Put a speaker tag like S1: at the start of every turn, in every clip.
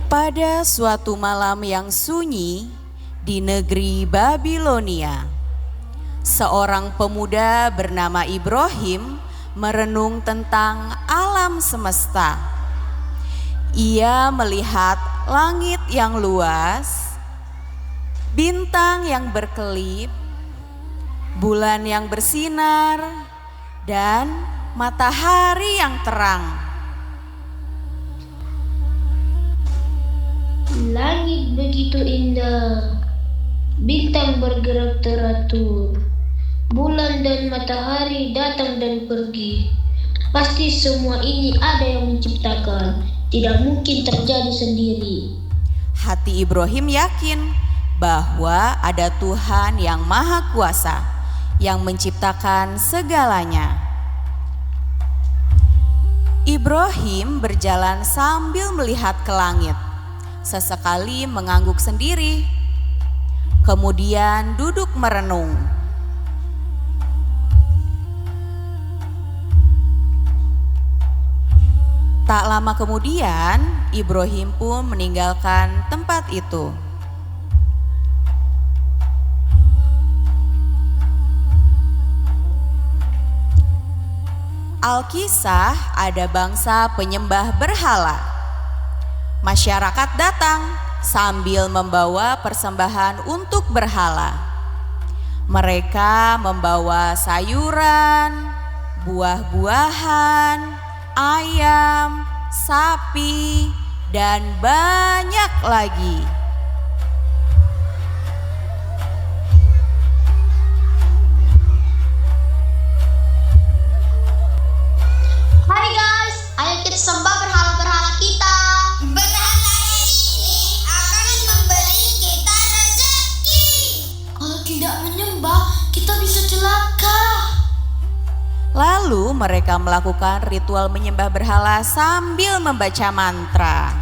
S1: Pada suatu malam yang sunyi di negeri Babilonia, seorang pemuda bernama Ibrahim merenung tentang alam semesta. Ia melihat langit yang luas, bintang yang berkelip, bulan yang bersinar, dan matahari yang terang.
S2: Langit begitu indah, bintang bergerak teratur, bulan dan matahari datang dan pergi. Pasti semua ini ada yang menciptakan, tidak mungkin terjadi sendiri.
S1: Hati Ibrahim yakin bahwa ada Tuhan yang Maha Kuasa yang menciptakan segalanya. Ibrahim berjalan sambil melihat ke langit. Sesekali mengangguk sendiri, kemudian duduk merenung. Tak lama kemudian, Ibrahim pun meninggalkan tempat itu. Alkisah ada bangsa penyembah berhala. Masyarakat datang sambil membawa persembahan untuk berhala. Mereka membawa sayuran, buah-buahan, ayam, sapi, dan banyak lagi.
S2: Hai guys, ayo kita sembah berhala-berhala kita.
S3: Berhala ini akan memberi kita rezeki.
S2: Kalau tidak menyembah, kita bisa celaka.
S1: Lalu mereka melakukan ritual menyembah berhala sambil membaca mantra.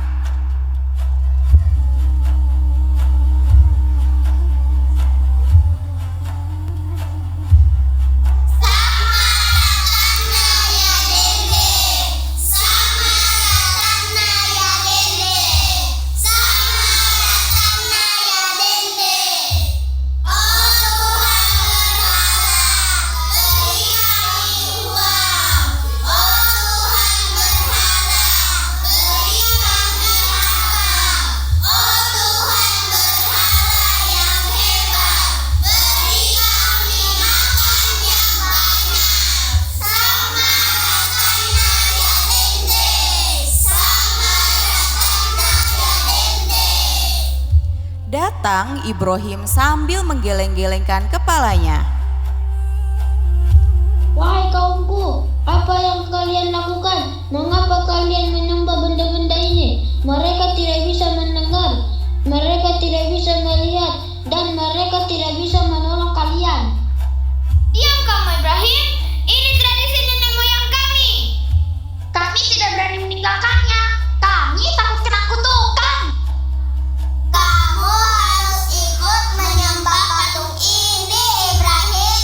S1: Datang Ibrahim sambil menggeleng-gelengkan kepalanya.
S2: Wahai kaumku, apa yang kalian lakukan? Mengapa kalian menyembah benda-benda ini? Mereka tidak bisa mendengar, mereka tidak bisa melihat, dan mereka tidak bisa menolong kalian.
S3: Diam kamu Ibrahim, ini tradisi nenek moyang kami.
S2: Kami tidak berani meninggalkannya. Kami takut kena kutukan.
S3: Kamu harus ikut menyembah patung ini Ibrahim.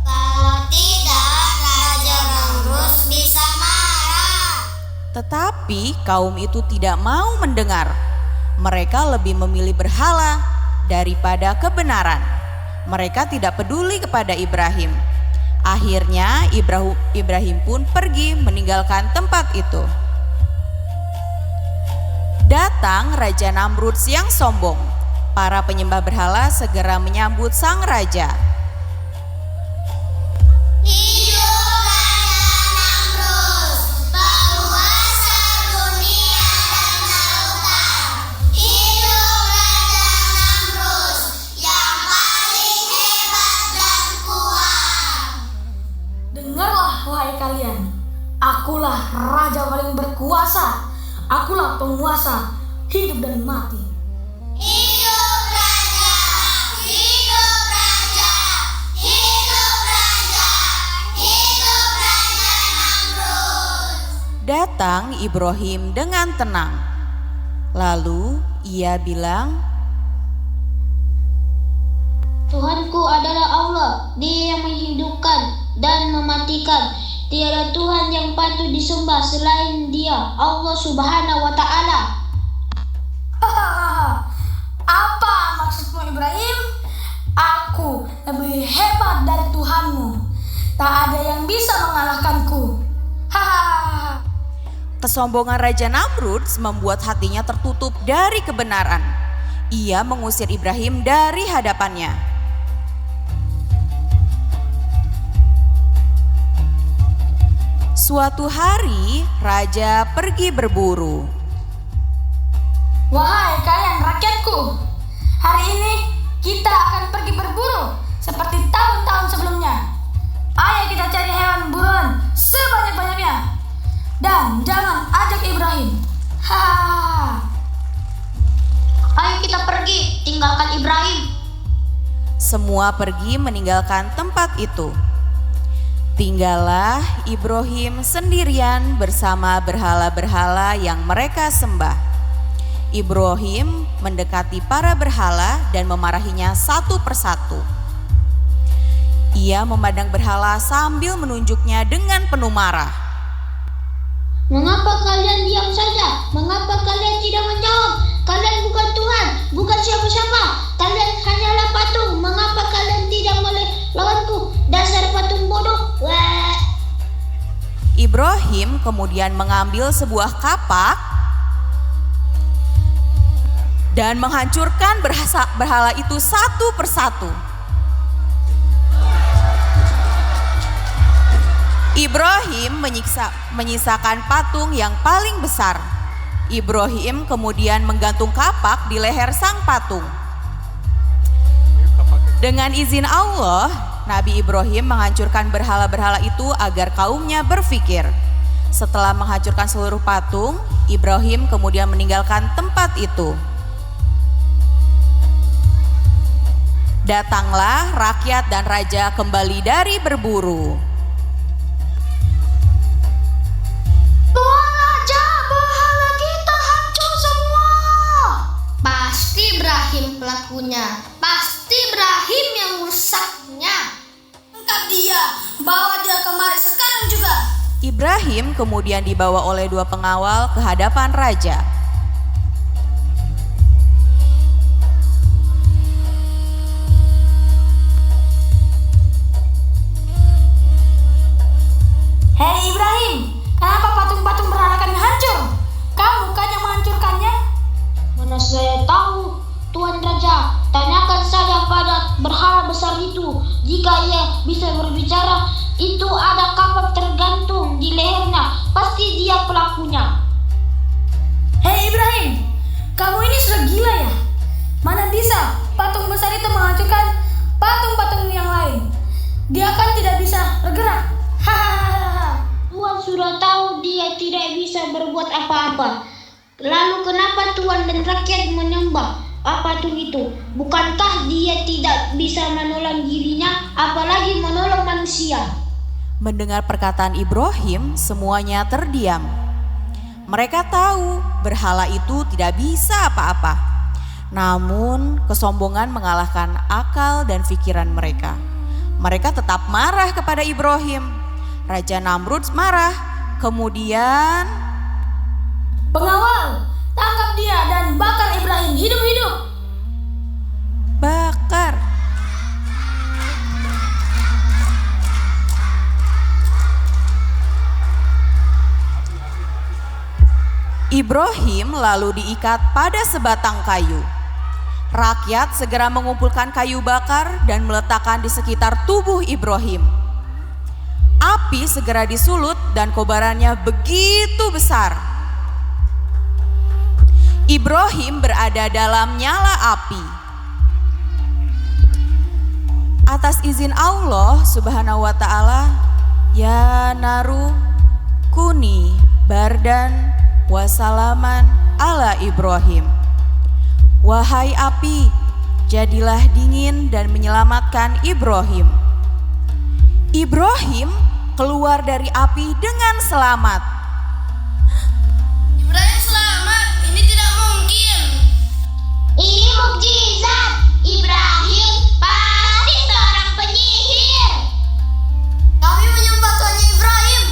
S3: Kalau tidak, Raja Namrud bisa marah.
S1: Tetapi kaum itu tidak mau mendengar. Mereka lebih memilih berhala daripada kebenaran. Mereka tidak peduli kepada Ibrahim. Akhirnya Ibrahim pun pergi meninggalkan tempat itu. Datang Raja Namrud yang sombong. Para penyembah berhala segera menyambut sang raja.
S3: Hidup Raja Namrud, penguasa dunia dan lautan. Hidup Raja Namrud yang paling hebat dan kuat.
S4: Dengarlah wahai kalian, akulah raja paling berkuasa, akulah penguasa hidup dan mati.
S3: Hidup Raja, hidup Raja, hidup Raja, hidup Raja Namrud.
S1: Datang Ibrahim dengan tenang. Lalu ia bilang,
S2: Tuhanku adalah Allah, Dia yang menghidupkan dan mematikan. Tiada Tuhan yang patut disembah selain Dia, Allah Subhanahu wa Ta'ala.
S4: Ibrahim, aku lebih hebat dari Tuhanmu. Tak ada yang bisa mengalahkanku. Hahaha.
S1: Kesombongan Raja Namrud membuat hatinya tertutup dari kebenaran. Ia mengusir Ibrahim dari hadapannya. Suatu hari, raja pergi berburu.
S4: Wahai kalian rakyatku, hari ini kita akan pergi berburu seperti tahun-tahun sebelumnya. Ayo kita cari hewan buruan sebanyak-banyaknya. Dan jangan ajak Ibrahim. Hahaha.
S2: Ayo kita pergi, tinggalkan Ibrahim.
S1: Semua pergi meninggalkan tempat itu. Tinggallah Ibrahim sendirian bersama berhala-berhala yang mereka sembah. Ibrahim mendekati para berhala dan memarahinya satu persatu. Ia memandang berhala sambil menunjuknya dengan penuh marah.
S2: Mengapa kalian diam saja? Mengapa kalian tidak menjawab? Kalian bukan Tuhan, bukan siapa-siapa. Kalian hanyalah patung. Mengapa kalian tidak melawanku? Dasar patung bodoh. Wah.
S1: Ibrahim kemudian mengambil sebuah kapak dan menghancurkan berhala itu satu persatu. Ibrahim menyisakan patung yang paling besar. Ibrahim kemudian menggantung kapak di leher sang patung. Dengan izin Allah, Nabi Ibrahim menghancurkan berhala-berhala itu agar kaumnya berpikir. Setelah menghancurkan seluruh patung, Ibrahim kemudian meninggalkan tempat itu. Datanglah rakyat dan raja kembali dari berburu.
S4: Tuan Raja, berhala kita hancur semua.
S3: Pasti Ibrahim pelakunya. Pasti Ibrahim yang rusaknya.
S4: Tangkap dia, bawa dia kemari sekarang juga.
S1: Ibrahim kemudian dibawa oleh dua pengawal ke hadapan raja.
S4: Hei Ibrahim, kenapa patung-patung berhala kami hancur? Kamu kan yang menghancurkannya?
S2: Mana saya tahu, Tuan Raja. Tanyakan saja pada berhala besar itu. Jika ia bisa berbicara, itu ada kapak tergantung di lehernya. Pasti dia pelakunya.
S4: Hei Ibrahim, kamu ini sudah gila ya? Mana bisa patung besar itu menghancurkan patung-patung yang lain? Dia kan tidak bisa bergerak. Hahaha.
S2: Tuan sudah tahu dia tidak bisa berbuat apa-apa. Lalu kenapa Tuan dan rakyat menyembah patung itu? Bukankah dia tidak bisa menolong dirinya, apalagi menolong manusia?
S1: Mendengar perkataan Ibrahim, semuanya terdiam. Mereka tahu berhala itu tidak bisa apa-apa. Namun kesombongan mengalahkan akal dan pikiran mereka. Mereka tetap marah kepada Ibrahim. Raja Namrud marah. Kemudian
S4: Pengawal, tangkap dia dan bakar Ibrahim hidup-hidup.
S1: bakar. Ibrahim lalu diikat pada sebatang kayu. Rakyat segera mengumpulkan kayu bakar dan meletakkan di sekitar tubuh Ibrahim. Api segera disulut dan kobarannya begitu besar. Ibrahim berada dalam nyala api. Atas izin Allah Subhanahu wa taala, ya naru kuni bardan wasalaman ala Ibrahim. Wahai api, jadilah dingin dan menyelamatkan Ibrahim. Ibrahim keluar dari api dengan selamat.
S3: Ibrahim selamat. Ini tidak mungkin.
S2: Ini mukjizat. Ibrahim pasti seorang penyihir.
S3: Kami menyembah Tuhan Ibrahim.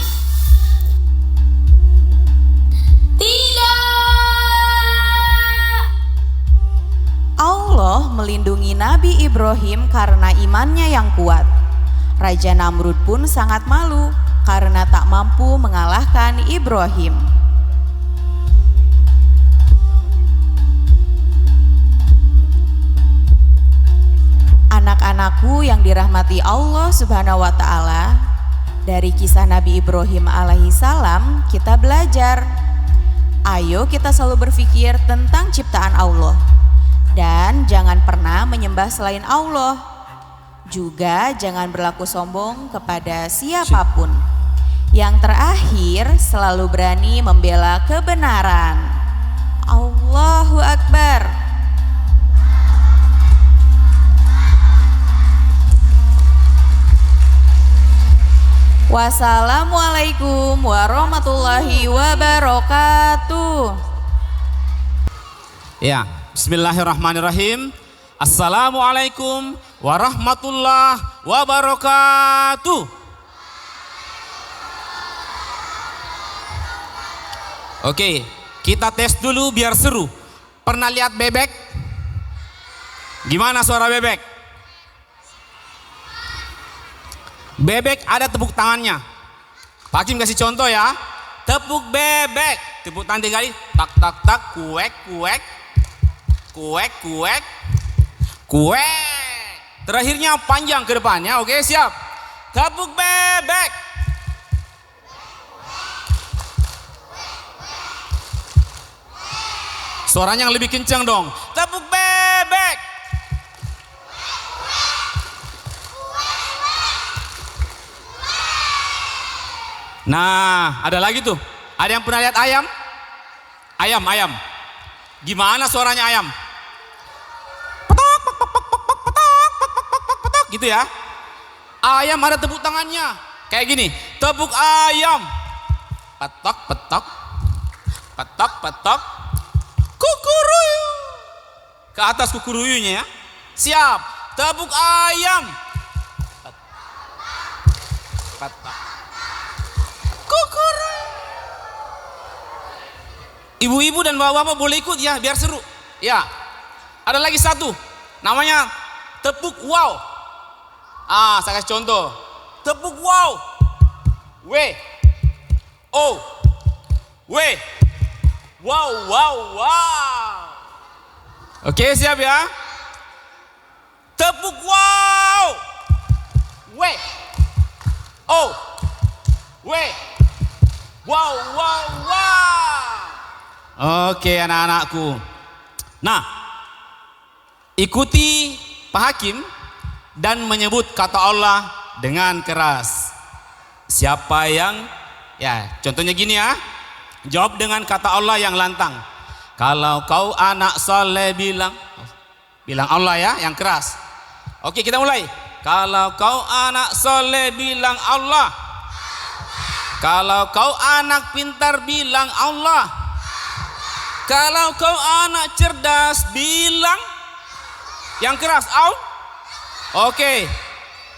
S4: Tidak.
S1: Allah melindungi Nabi Ibrahim karena imannya yang kuat. Raja Namrud pun sangat malu karena tak mampu mengalahkan Ibrahim. Anak-anakku yang dirahmati Allah Subhanahu wa Ta'ala, dari kisah Nabi Ibrahim alaihissalam kita belajar. Ayo kita selalu berpikir tentang ciptaan Allah dan jangan pernah menyembah selain Allah. Juga jangan berlaku sombong kepada siapapun. Yang terakhir, selalu berani membela kebenaran. Allahu Akbar. Wassalamualaikum warahmatullahi wabarakatuh.
S5: Ya, bismillahirrahmanirrahim. Assalamualaikum warahmatullahi wabarakatuh. Oke, kita tes dulu biar seru. Pernah lihat bebek? Gimana suara bebek? Bebek ada tepuk tangannya. Pak Hakim kasih contoh ya. Tepuk bebek, tepuk tangan 3 kali. Tak tak tak, kuek kuek, kuek kuek, kuek. Terakhirnya panjang ke depannya. Oke, siap. Tepuk bebek. Suaranya yang lebih kencang dong. Tepuk bebek. Nah, ada lagi tuh. Ada yang pernah lihat ayam? Ayam. Gimana suaranya ayam? Petok, petok, petok, petok, petok, petok, gitu ya. Ayam ada tepuk tangannya. Kayak gini. Tepuk ayam. Petok, petok. Petok, petok. Kukuruyu. Ke atas kukuruyunya ya. Siap. Tepuk ayam. Petok. Ibu-ibu dan bapak-bapak boleh ikut ya biar seru. Ya. Ada lagi satu. Namanya tepuk wow. Saya kasih contoh. Tepuk wow. W. O. W. Wow, wow, wow. Oke, siap ya. Tepuk wow. W. O. W. Wow, wow, wow. Oke anak-anakku. Nah, ikuti Pak Hakim dan menyebut kata Allah dengan keras. Siapa yang, ya contohnya gini ya. Jawab dengan kata Allah yang lantang. Kalau kau anak soleh bilang Allah ya yang keras. Oke, kita mulai. Kalau kau anak soleh bilang Allah. Kalau kau anak pintar bilang Allah. Kalau kau anak cerdas bilang yang keras Oke.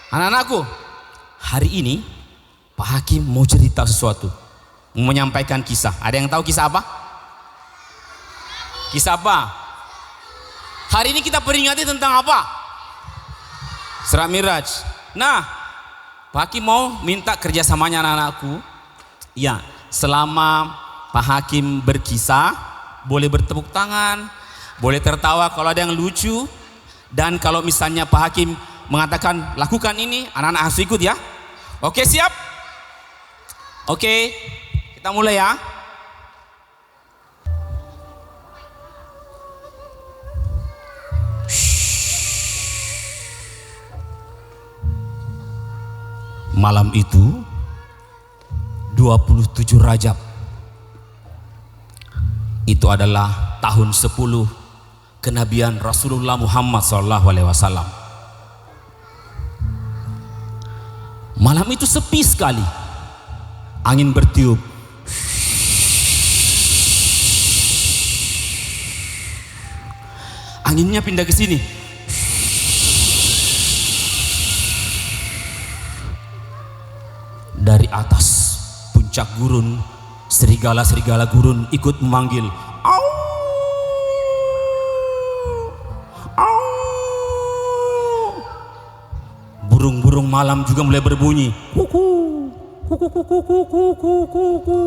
S5: Anak-anakku, hari ini Pak Hakim mau cerita sesuatu, mau menyampaikan kisah. Ada yang tahu kisah apa? Kisah apa? Hari ini kita peringati tentang apa? Isra Miraj. Nah, Pak Hakim mau minta kerjasamanya anak-anakku. Ya, selama Pak Hakim berkisah, boleh bertepuk tangan, boleh tertawa kalau ada yang lucu, dan kalau misalnya Pak Hakim mengatakan lakukan ini, anak-anak harus ikut ya. Oke, siap? Oke, kita mulai ya. Malam itu 27 Rajab. Itu adalah tahun 10 kenabian Rasulullah Muhammad SAW. Malam itu sepi sekali. Angin bertiup. Anginnya pindah ke sini. Dari atas puncak gurun, serigala-serigala gurun ikut memanggil. Au, au, burung malam juga mulai berbunyi. Kuku, kuku, kuku, kuku, kuku, kuku.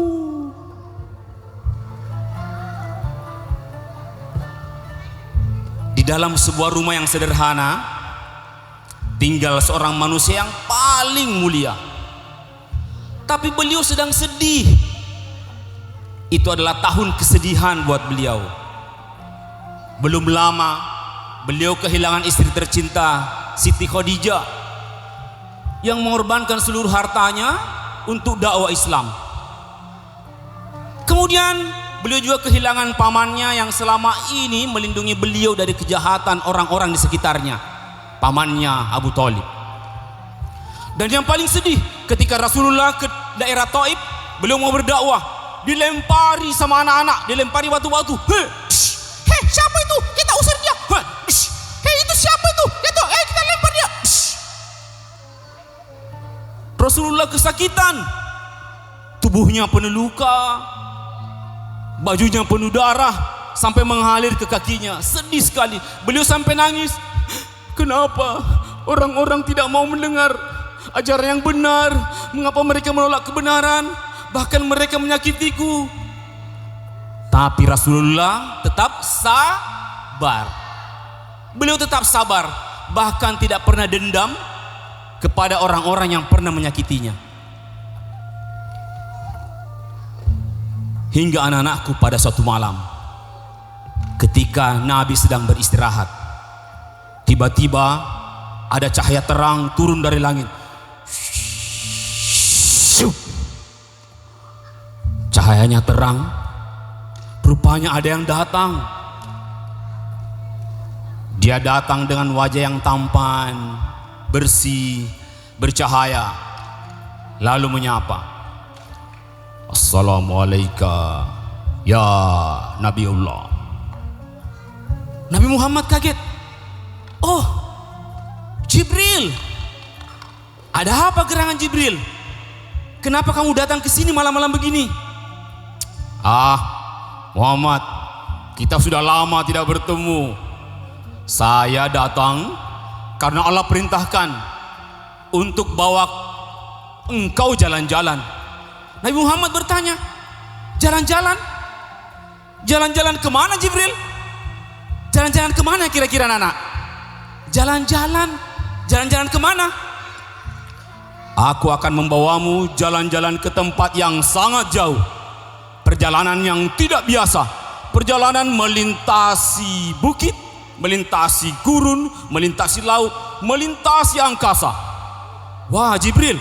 S5: Di dalam sebuah rumah yang sederhana, tinggal seorang manusia yang paling mulia. Tapi beliau sedang sedih. Itu adalah tahun kesedihan buat beliau. Belum lama beliau kehilangan istri tercinta, Siti Khadijah, yang mengorbankan seluruh hartanya untuk dakwah Islam. Kemudian beliau juga kehilangan pamannya yang selama ini melindungi beliau dari kejahatan orang-orang di sekitarnya, pamannya Abu Thalib. Dan yang paling sedih, ketika Rasulullah ke daerah Taif, beliau mau berdakwah, dilempari sama anak-anak, dilempari batu-batu. Hei, siapa itu? Kita usir dia. Hei, itu siapa itu? Kita lempar dia. Rasulullah kesakitan, tubuhnya penuh luka, bajunya penuh darah sampai mengalir ke kakinya. Sedih sekali, beliau sampai nangis. Kenapa orang-orang tidak mau mendengar ajaran yang benar? Mengapa mereka menolak kebenaran? Bahkan mereka menyakitiku. Tapi Rasulullah tetap sabar. Beliau tetap sabar, bahkan tidak pernah dendam kepada orang-orang yang pernah menyakitinya. Hingga anak-anakku, pada suatu malam ketika Nabi sedang beristirahat, tiba-tiba ada cahaya terang turun dari langit. Cahayanya terang, rupanya ada yang datang. Dia datang dengan wajah yang tampan, bersih, bercahaya, lalu menyapa, Assalamualaikum ya Nabiullah. Nabi Muhammad kaget. Oh, Jibril. Ada apa gerangan Jibril? Kenapa kamu datang ke sini malam-malam begini? Muhammad, kita sudah lama tidak bertemu. Saya datang karena Allah perintahkan untuk bawa engkau jalan-jalan. Nabi Muhammad bertanya, jalan-jalan? Jalan-jalan kemana Jibril? Jalan-jalan kemana kira-kira anak? Jalan-jalan? Jalan-jalan kemana? Aku akan membawamu jalan-jalan ke tempat yang sangat jauh. Perjalanan yang tidak biasa. Perjalanan melintasi bukit, melintasi gurun, melintasi laut, melintasi angkasa. Wah Jibril,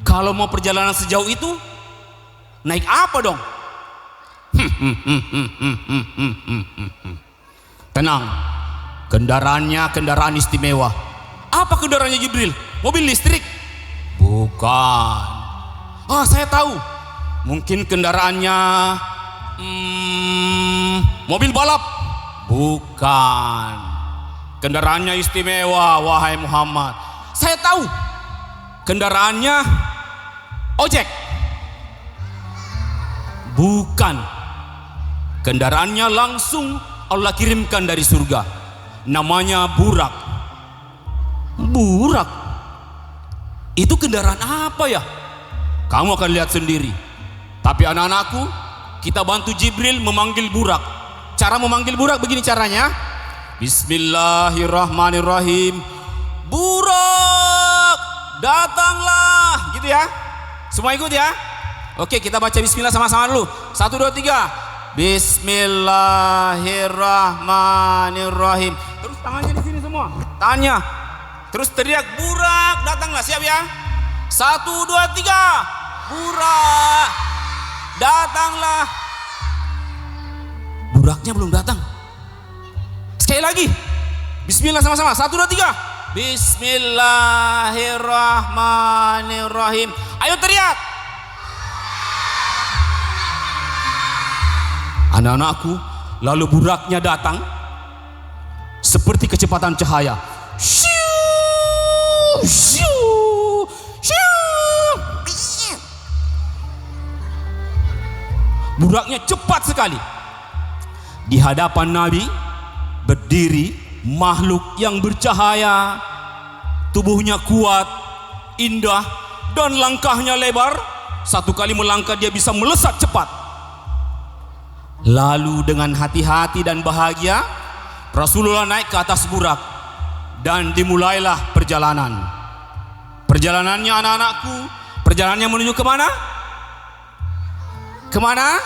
S5: kalau mau perjalanan sejauh itu, naik apa dong? Tenang, kendaraannya kendaraan istimewa. Apa kendaraannya Jibril? Mobil listrik? Bukan. Saya tahu. Mungkin kendaraannya mobil balap? Bukan. Kendaraannya istimewa, wahai Muhammad. Saya tahu. Kendaraannya ojek? Bukan. Kendaraannya langsung Allah kirimkan dari surga. Namanya burak. Burak? Itu kendaraan apa ya? Kamu akan lihat sendiri. Tapi anak-anakku, kita bantu Jibril memanggil burak. Cara memanggil burak begini caranya. Bismillahirrahmanirrahim. Burak, datanglah. Gitu ya. Semua ikut ya. Oke, kita baca bismillah sama-sama dulu. 1, 2, 3. Bismillahirrahmanirrahim. Terus tangannya di sini semua. Tangannya. Terus teriak, burak, datanglah. Siap ya? 1, 2, 3. Burak, datanglah. Buraknya belum datang. Sekali lagi. Bismillah sama-sama. 1, 2, 3. Bismillahirrahmanirrahim. Ayo teriak. Anak-anakku, lalu buraknya datang seperti kecepatan cahaya. Shoo, shoo, shoo. Buraknya cepat sekali. Di hadapan Nabi berdiri makhluk yang bercahaya, tubuhnya kuat, indah, dan langkahnya lebar. Satu kali melangkah dia bisa melesat cepat. Lalu dengan hati-hati dan bahagia, Rasulullah naik ke atas burak dan dimulailah perjalanan. Perjalanannya anak-anakku, perjalanannya menuju kemana? Kemana?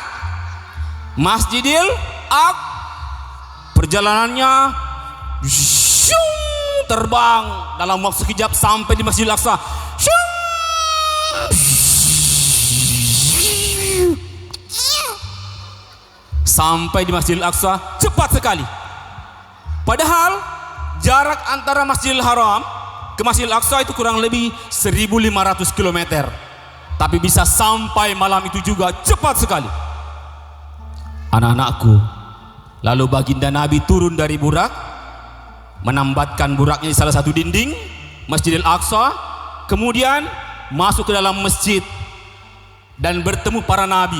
S5: Masjidil Aqsa. Perjalanannya terbang dalam waktu sekejap sampai di Masjidil Aqsa. Sampai di Masjidil Aqsa cepat sekali. Padahal jarak antara Masjidil Haram ke Masjidil Aqsa itu kurang lebih 1500 km. Tapi bisa sampai malam itu juga cepat sekali. Anak-anakku, lalu baginda Nabi turun dari burak, menambatkan buraknya di salah satu dinding Masjidil Aqsa, kemudian masuk ke dalam masjid dan bertemu para nabi.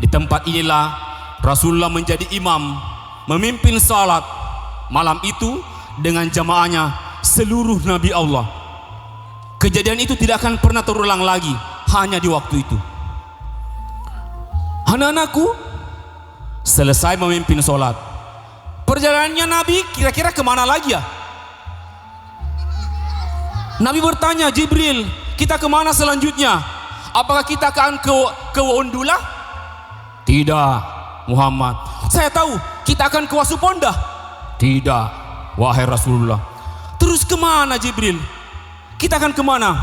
S5: Di tempat inilah Rasulullah menjadi imam, memimpin salat malam itu dengan jamaahnya seluruh nabi Allah. Kejadian itu tidak akan pernah terulang lagi, hanya di waktu itu. Anak-anakku, selesai memimpin salat, perjalanannya Nabi kira-kira kemana lagi ya? Nabi bertanya, Jibril, kita kemana selanjutnya? Apakah kita akan ke Undula? Tidak, Muhammad. Saya tahu kita akan ke Wasuponda. Tidak, wahai Rasulullah. Terus kemana Jibril? Kita akan kemana?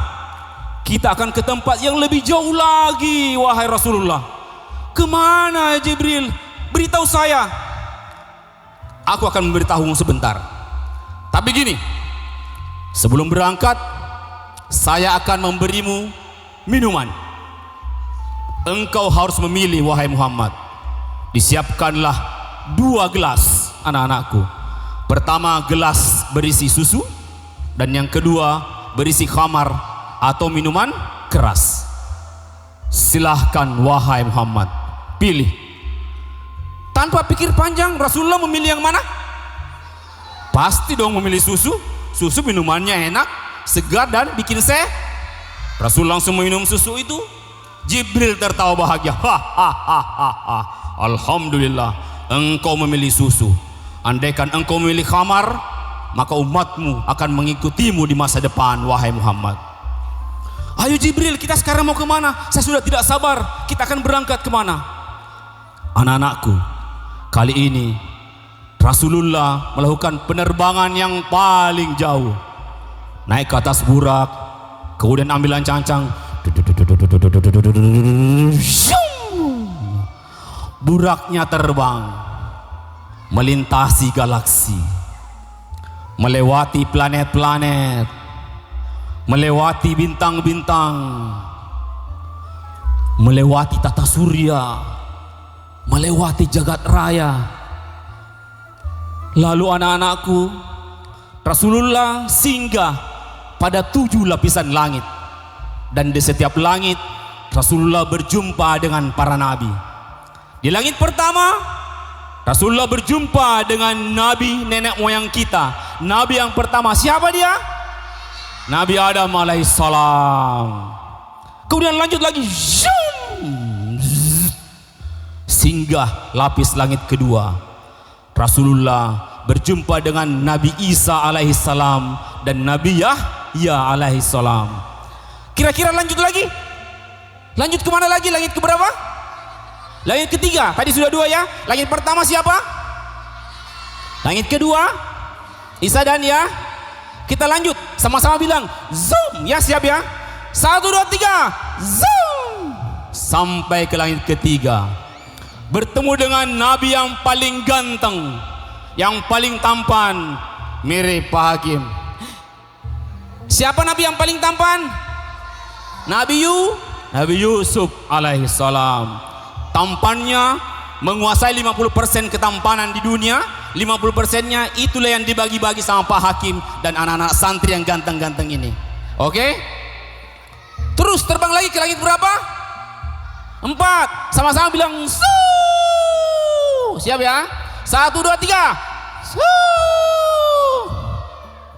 S5: Kita akan ke tempat yang lebih jauh lagi, wahai Rasulullah. Kemana Jibril? Beritahu saya. Aku akan memberitahu sebentar. Tapi gini, sebelum berangkat, saya akan memberimu minuman. Engkau harus memilih, wahai Muhammad. Disiapkanlah 2 gelas, anak-anakku. Pertama gelas berisi susu, dan yang kedua berisi khamar atau minuman keras. Silahkan wahai Muhammad, pilih. Tanpa pikir panjang, Rasulullah memilih yang mana? Pasti dong memilih susu. Susu minumannya enak, segar dan bikin sehat. Rasul langsung minum susu itu. Jibril tertawa bahagia. Alhamdulillah, engkau memilih susu. Andaikan engkau memilih khamar, maka umatmu akan mengikutimu di masa depan, wahai Muhammad. Ayo Jibril, kita sekarang mau kemana? Saya sudah tidak sabar. Kita akan berangkat kemana? Anak-anakku, kali ini Rasulullah melakukan penerbangan yang paling jauh. Naik ke atas burak, kemudian ambil cancang. Buraknya terbang melintasi galaksi, melewati planet-planet, melewati bintang-bintang, melewati tata surya, melewati jagat raya. Lalu anak-anakku, Rasulullah singgah pada 7 lapisan langit. Dan di setiap langit Rasulullah berjumpa dengan para nabi. Di langit pertama Rasulullah berjumpa dengan nabi nenek moyang kita. Nabi yang pertama, siapa dia? Nabi Adam alaihissalam. Kemudian lanjut lagi, singgah lapis langit kedua. Rasulullah berjumpa dengan Nabi Isa alaihissalam dan Nabi Yahya alaihissalam. Kira-kira lanjut lagi? Lanjut kemana lagi? Langit keberapa? Langit ketiga. Tadi sudah 2 ya. Langit pertama siapa? Langit kedua Isa dan ya. Kita lanjut sama-sama bilang zoom ya, siap ya. 1, 2, 3 zoom. Sampai ke langit ketiga, bertemu dengan Nabi yang paling ganteng, yang paling tampan, mirip Pak Hakim. Siapa Nabi yang paling tampan? Nabi Yusuf alaihissalam. Tampannya menguasai 50% ketampanan di dunia. 50%-nya itulah yang dibagi-bagi sama Pak Hakim dan anak-anak santri yang ganteng-ganteng ini. Oke? Terus terbang lagi ke langit berapa? 4. Sama-sama bilang Suuu. Siap ya? 1, 2, 3 Suuu.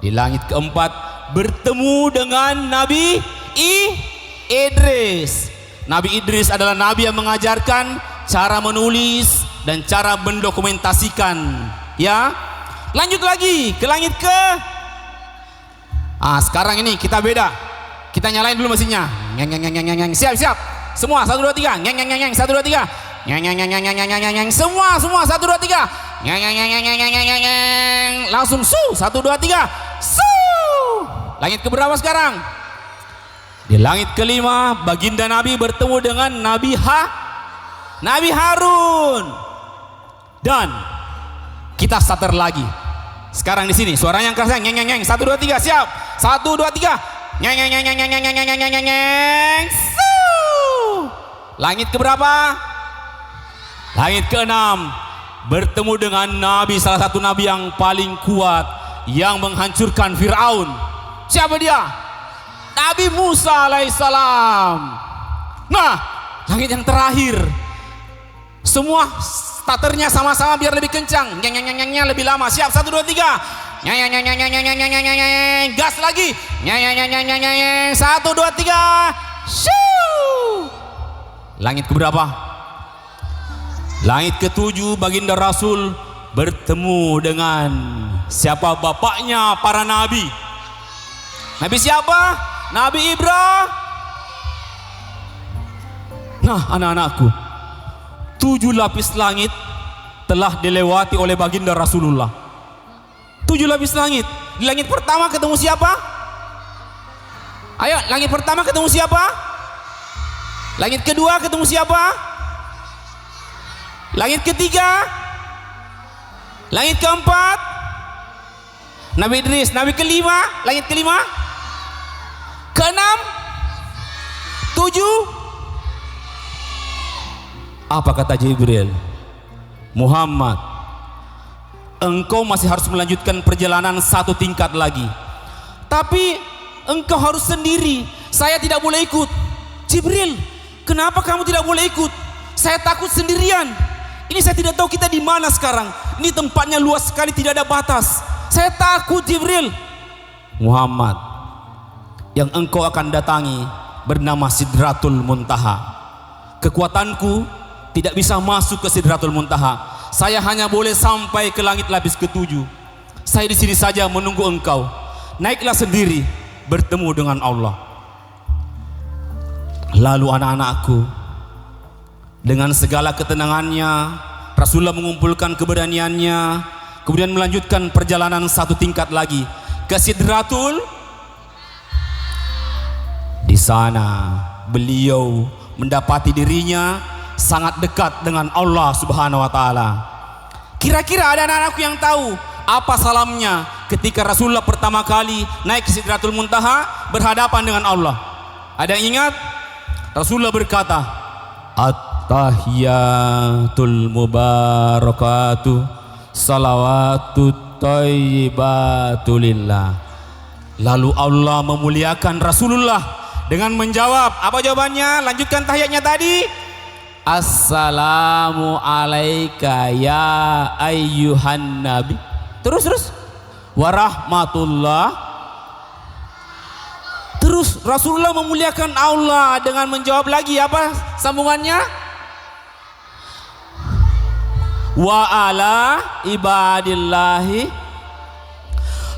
S5: Di langit keempat bertemu dengan Nabi Idris. Nabi Idris adalah nabi yang mengajarkan cara menulis dan cara mendokumentasikan. Ya, lanjut lagi ke langit ke. Sekarang ini kita beda. Kita nyalain dulu mesinnya. Siap. Semua 1 2 3. 1 2 3. Semua 1 2 3. Langsung 1 2 3. Langit ke berapa sekarang? Di langit kelima, baginda Nabi bertemu dengan Nabi Harun. Dan kita starter lagi. Sekarang di sini suaranya yang keras. 1 2 3, siap. 1 2 3. Langit ke berapa? Langit ke-6, bertemu dengan Nabi, salah satu Nabi yang paling kuat, yang menghancurkan Fir'aun. Siapa dia? Nabi Musa alaihissalam. Nah, langit yang terakhir, semua starternya sama-sama biar lebih kencang. Lebih lama. Siap, 1 2 3. Gas lagi. 1 2 3. Langit keberapa? Langit ke-7, baginda Rasul bertemu dengan siapa? Bapaknya para nabi. Nabi siapa? Nabi Ibrahim. Nah, anak-anakku, 7 lapis langit telah dilewati oleh baginda Rasulullah. 7 lapis langit. Di langit pertama ketemu siapa? Ayo, langit pertama ketemu siapa? Langit kedua ketemu siapa? Langit ketiga? Langit keempat? Nabi Idris. Nabi kelima? Langit kelima? Keenam? 7? Apa kata Jibril? Muhammad, engkau masih harus melanjutkan perjalanan 1 tingkat lagi. Tapi engkau harus sendiri. Saya tidak boleh ikut. Jibril, kenapa kamu tidak boleh ikut? Saya takut sendirian. Ini saya tidak tahu kita di mana sekarang. Ini tempatnya luas sekali, tidak ada batas. Saya takut, Jibril. Muhammad, yang engkau akan datangi bernama Sidratul Muntaha. Kekuatanku tidak bisa masuk ke Sidratul Muntaha. Saya hanya boleh sampai ke langit lapis ke-7. Saya di sini saja menunggu engkau. Naiklah sendiri bertemu dengan Allah. Lalu anak-anakku, dengan segala ketenangannya, Rasulullah mengumpulkan keberaniannya, kemudian melanjutkan perjalanan 1 tingkat lagi ke Sidratul. Di sana beliau mendapati dirinya sangat dekat dengan Allah Subhanahu wa taala. Kira-kira ada anak-anakku yang tahu apa salamnya ketika Rasulullah pertama kali naik ke Sidratul Muntaha berhadapan dengan Allah? Ada yang ingat? Rasulullah berkata, At-tahiyatul mubarakatuh salawatut thayyibatulillah. Lalu Allah memuliakan Rasulullah dengan menjawab, apa jawabannya? Lanjutkan tahiyatnya tadi. Assalamu alaika ya ayyuhan nabi. Terus warahmatullah. Terus Rasulullah memuliakan Allah dengan menjawab lagi, apa sambungannya? Wa ala ibadillahi.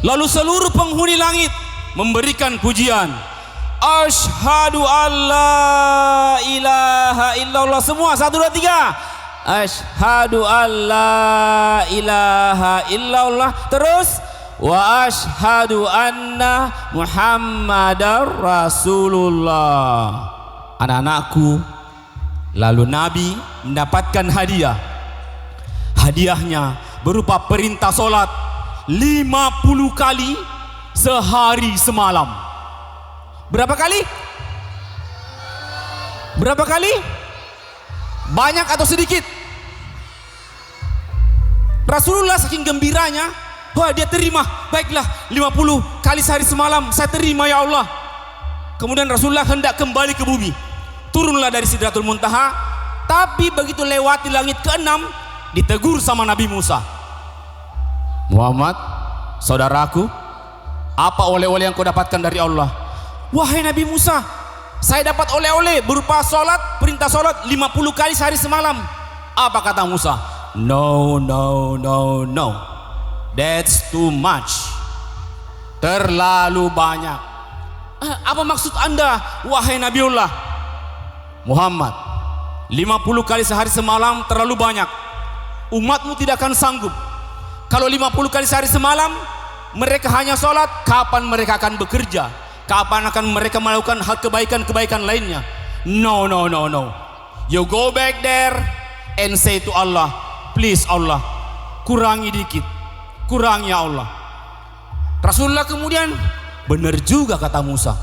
S5: Lalu seluruh penghuni langit memberikan pujian. Asyhadu alla ilaha illallah. Semua 1 2 3. Asyhadu alla ilaha illallah. Terus wa asyhadu anna Muhammadar Rasulullah. Anak-anakku, lalu Nabi mendapatkan hadiah. Hadiahnya berupa perintah solat 50 kali sehari semalam. Berapa kali? Berapa kali? Banyak atau sedikit? Rasulullah saking gembiranya, wah, dia terima. Baiklah, 50 kali sehari semalam saya terima ya Allah. Kemudian Rasulullah hendak kembali ke bumi. Turunlah dari Sidratul Muntaha. Tapi begitu lewati langit ke-6, ditegur sama Nabi Musa. Muhammad, saudaraku, Apa oleh-oleh yang kau dapatkan dari Allah? Wahai Nabi Musa, saya dapat oleh-oleh berupa solat, perintah solat 50 kali sehari semalam. Apa kata Musa? No, no, no, no. That's too much. Terlalu banyak. Apa maksud anda, wahai Nabiullah Muhammad? 50 kali sehari semalam terlalu banyak. Umatmu tidak akan sanggup. Kalau 50 kali sehari semalam mereka hanya sholat, kapan mereka akan bekerja? Kapan akan mereka melakukan hal kebaikan-kebaikan lainnya? No, no, no, no. You go back there and say to Allah, please Allah, kurangi dikit, kurangi ya Allah. Rasulullah kemudian, benar juga kata Musa.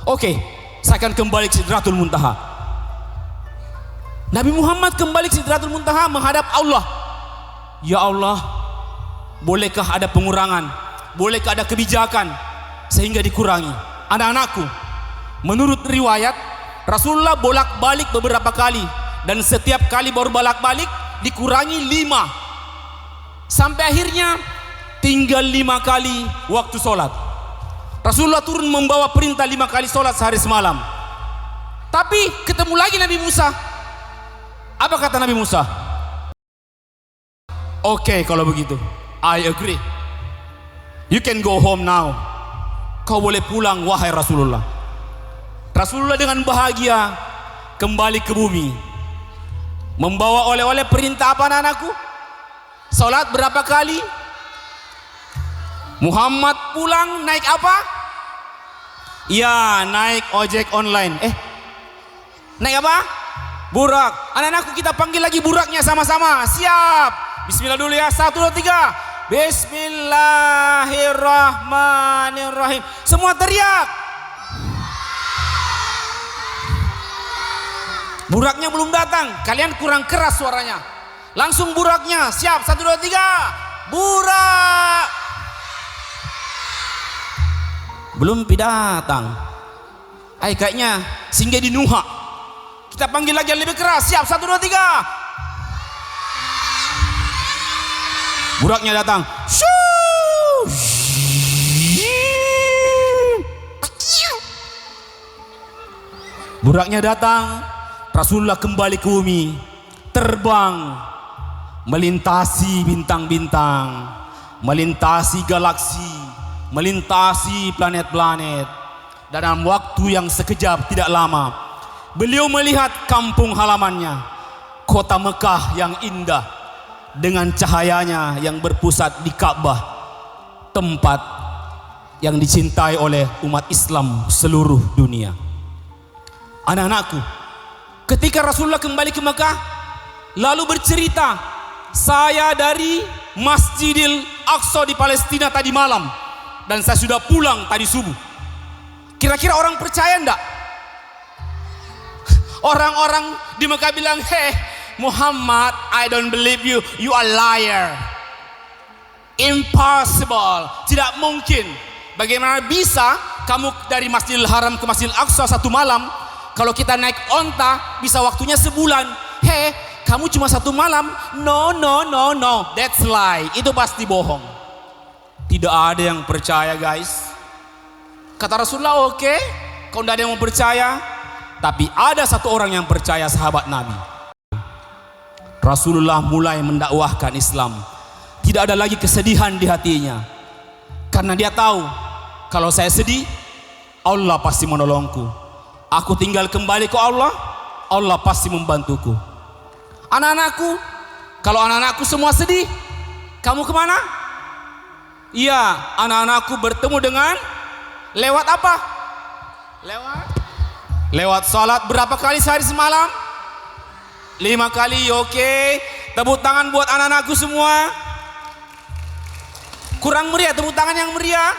S5: Oke, saya akan kembali ke Sidratul Muntaha. Nabi Muhammad kembali ke Sidratul Muntaha menghadap Allah. Ya Allah, bolehkah ada pengurangan? Bolehkah ada kebijakan sehingga dikurangi? Anak-anakku, menurut riwayat Rasulullah bolak-balik beberapa kali, dan setiap kali baru bolak-balik dikurangi 5, sampai akhirnya tinggal 5 kali waktu sholat. Rasulullah turun membawa perintah 5 kali sholat sehari semalam. Tapi ketemu lagi Nabi Musa. Apa kata Nabi Musa? Oke, kalau begitu I agree. You can go home now. Kau boleh pulang wahai Rasulullah. Rasulullah dengan bahagia kembali ke bumi, membawa oleh-oleh perintah apa anak-anakku? Salat berapa kali? Muhammad pulang naik apa? Ya, naik ojek online. Naik apa? Burak. Anak-anakku, kita panggil lagi buraknya sama-sama. Siap. Bismillah dulu ya. 1, 2, 3. Bismillahirrahmanirrahim. Semua teriak. Buraknya belum datang. Kalian kurang keras suaranya. Langsung buraknya. Siap. 1, 2, 3. Burak. Belum datang. Kayaknya singgah di Nuha. Kita panggil lagi yang lebih keras. Siap. 1, 2, 3. Buraknya datang. Buraknya datang. Rasulullah kembali ke bumi, terbang melintasi bintang-bintang, melintasi galaksi, melintasi planet-planet. Dalam waktu yang sekejap tidak lama, beliau melihat kampung halamannya, kota Mekah yang indah dengan cahayanya yang berpusat di Ka'bah, tempat yang dicintai oleh umat Islam seluruh dunia. Anak-anakku, ketika Rasulullah kembali ke Mekah, lalu bercerita, saya dari Masjidil Aqsa di Palestina tadi malam, dan saya sudah pulang tadi subuh. Kira-kira orang percaya enggak? Orang-orang di Mekah bilang, Muhammad, I don't believe you, you are liar. Impossible, tidak mungkin. Bagaimana bisa kamu dari Masjidil Haram ke Masjidil Aqsa 1 malam? Kalau kita naik onta bisa waktunya sebulan. Kamu cuma 1 malam? No, no, no, no, that's lie. Itu pasti bohong. Tidak ada yang percaya, guys. Kata Rasulullah, oke, kalau tidak ada yang mau percaya, tapi ada 1 orang yang percaya, sahabat Nabi. Rasulullah mulai mendakwahkan Islam. Tidak ada lagi kesedihan di hatinya, karena dia tahu kalau saya sedih, Allah pasti menolongku. Aku tinggal kembali ke Allah, Allah pasti membantuku. Anak-anakku, kalau anak-anakku semua sedih, kamu kemana? Iya, anak-anakku bertemu dengan lewat apa? Lewat salat berapa kali sehari semalam? 5 kali, oke. Tepuk tangan buat anak-anakku semua. Kurang meriah, tepuk tangan yang meriah.